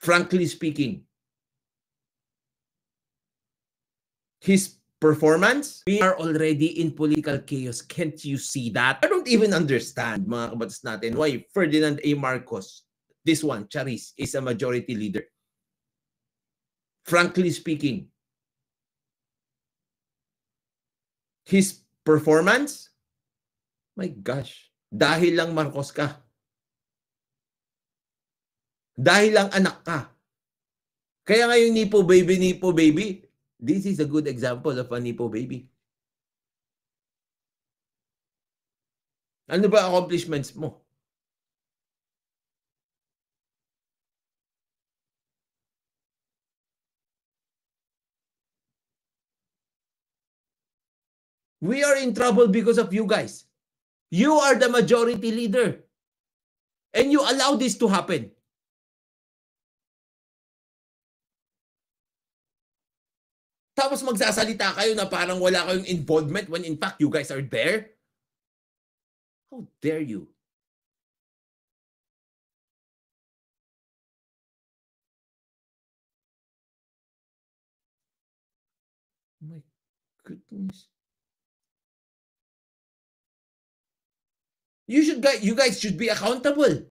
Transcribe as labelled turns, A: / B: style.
A: Frankly speaking, his performance, we are already in political chaos. Can't you see that? I don't even understand, mga kabatas natin, why Ferdinand A. Marcos, this one, Charis, is a majority leader. Frankly speaking, his performance, my gosh, dahil lang Marcos ka. Dahil lang anak ka. Kaya nga yung Nipo Baby, this is a good example of a Nipo Baby. Ano ba accomplishments mo? We are in trouble because of you guys. You are the majority leader. And you allow this to happen. Tapos magsasalita kayo na parang wala kayong involvement when in fact you guys are there? How dare you? My goodness. You guys should be accountable.